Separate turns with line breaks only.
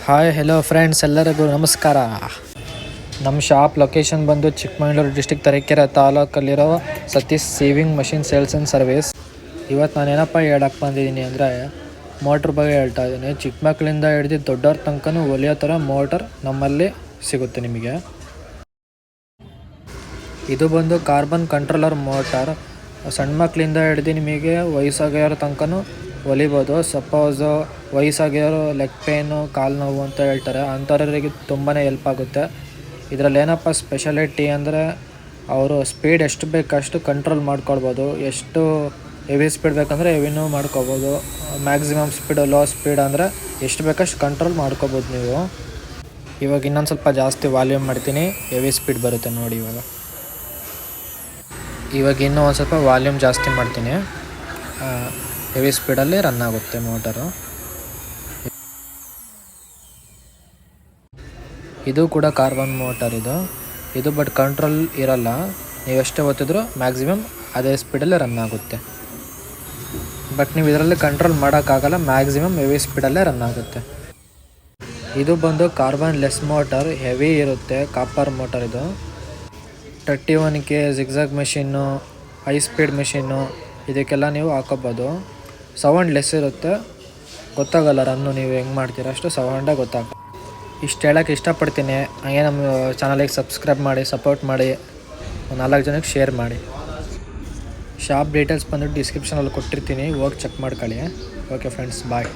Hi hello friends, ಎಲ್ಲರಿಗೂ ನಮಸ್ಕಾರ. ನಮ್ಮ ಶಾಪ್ ಲೊಕೇಶನ್ ಬಂದು ಚಿಕ್ಕಮಗಳೂರು ಡಿಸ್ಟಿಕ್ ತರೀಕೆರೆ ತಾಲೂಕಲ್ಲಿರೋ Satish sewing machine sales and service. ಇವತ್ತು ನಾನು ಏನಪ್ಪ ಹೇಳಕ್ಕೆ ಬಂದಿದ್ದೀನಿ ಅಂದರೆ ಮೋಟ್ರ್ ಬಗ್ಗೆ ಹೇಳ್ತಾ ಇದ್ದೀನಿ. ಚಿಕ್ಕ ಮಕ್ಕಳಿಂದ ಹಿಡಿದು ದೊಡ್ಡವ್ರ ತನಕನೂ ಒಲಿಯೋ ಥರ ಮೋಟರ್ ನಮ್ಮಲ್ಲಿ ಸಿಗುತ್ತೆ ನಿಮಗೆ. ಇದು ಬಂದು ಕಾರ್ಬನ್ ಕಂಟ್ರೋಲರ್ ಮೋಟಾರ್. ಸಣ್ಣ ಮಕ್ಕಳಿಂದ ಹಿಡಿದು ನಿಮಗೆ ವಯಸ್ಸಾಗಿರೋ ತನಕನೂ ಒಲಿಬೋದು. ಸಪೋಸು ವಯಸ್ಸಾಗಿರೋ ಲೆಗ್ ಪೇನು, ಕಾಲು ನೋವು ಅಂತ ಹೇಳ್ತಾರೆ, ಅಂಥವ್ರಿಗೆ ತುಂಬಾ ಹೆಲ್ಪ್ ಆಗುತ್ತೆ. ಇದರಲ್ಲಿ ಏನಪ್ಪ ಸ್ಪೆಷಾಲಿಟಿ ಅಂದರೆ ಅವರು ಸ್ಪೀಡ್ ಎಷ್ಟು ಬೇಕಷ್ಟು ಕಂಟ್ರೋಲ್ ಮಾಡ್ಕೊಳ್ಬೋದು. ಎಷ್ಟು ಹೆವಿ ಸ್ಪೀಡ್ ಬೇಕಂದರೆ ಹೆವಿನೂ ಮಾಡ್ಕೊಬೋದು. ಮ್ಯಾಕ್ಸಿಮಮ್ ಸ್ಪೀಡು, ಲೋ ಸ್ಪೀಡ್ ಅಂದರೆ ಎಷ್ಟು ಬೇಕಷ್ಟು ಕಂಟ್ರೋಲ್ ಮಾಡ್ಕೊಬೋದು ನೀವು. ಇವಾಗ ಇನ್ನೊಂದು ಸ್ವಲ್ಪ ಜಾಸ್ತಿ ವಾಲ್ಯೂಮ್ ಮಾಡ್ತೀನಿ, ಹೆವಿ ಸ್ಪೀಡ್ ಬರುತ್ತೆ ನೋಡಿ. ಇವಾಗ ಇನ್ನೂ ಒಂದು ಸ್ವಲ್ಪ ವಾಲ್ಯೂಮ್ ಜಾಸ್ತಿ ಮಾಡ್ತೀನಿ, ಹೆವಿ ಸ್ಪೀಡಲ್ಲಿ ರನ್ ಆಗುತ್ತೆ ಮೋಟರು. ಇದು ಕೂಡ ಕಾರ್ಬನ್ ಮೋಟರ್ ಇದು ಬಟ್ ಕಂಟ್ರೋಲ್ ಇರಲ್ಲ. ನೀವೆಷ್ಟೇ ಒತ್ತಿದ್ರೂ ಮ್ಯಾಕ್ಸಿಮಮ್ ಅದೇ ಸ್ಪೀಡಲ್ಲೇ ರನ್ ಆಗುತ್ತೆ. ಬಟ್ ನೀವು ಇದರಲ್ಲಿ ಕಂಟ್ರೋಲ್ ಮಾಡೋಕ್ಕಾಗಲ್ಲ, ಮ್ಯಾಕ್ಸಿಮಮ್ ಹೆವಿ ಸ್ಪೀಡಲ್ಲೇ ರನ್ ಆಗುತ್ತೆ. ಇದು ಬಂದು ಕಾರ್ಬನ್ ಲೆಸ್ ಮೋಟರ್, ಹೆವಿ ಇರುತ್ತೆ, ಕಾಪರ್ ಮೋಟರ್. ಇದು 31K zigzag machine, high speed machine, ಇದಕ್ಕೆಲ್ಲ ನೀವು ಹಾಕೋಬೋದು. ಸೌಂಡ್ ಲೆಸ್ ಇರುತ್ತೆ, ಗೊತ್ತಾಗಲ್ಲ ರನ್ನು ನೀವು ಹೆಂಗೆ ಮಾಡ್ತೀರ, ಅಷ್ಟು ಸೌಂಡೇ ಗೊತ್ತಾಗ. ಇಷ್ಟು ಹೇಳೋಕ್ಕೆ ಇಷ್ಟಪಡ್ತೀನಿ. ಹಾಗೆ ನಮ್ಮ ಚಾನಲಿಗೆ ಸಬ್ಸ್ಕ್ರೈಬ್ ಮಾಡಿ, ಸಪೋರ್ಟ್ ಮಾಡಿ, 4 ಜನಕ್ಕೆ ಶೇರ್ ಮಾಡಿ. ಶಾಪ್ ಡೀಟೇಲ್ಸ್ ಬಂದು ಡಿಸ್ಕ್ರಿಪ್ಷನಲ್ಲಿ ಕೊಟ್ಟಿರ್ತೀನಿ, ಹೋಗಿ ಚೆಕ್ ಮಾಡ್ಕೊಳ್ಳಿ. ಓಕೆ ಫ್ರೆಂಡ್ಸ್, ಬಾಯ್.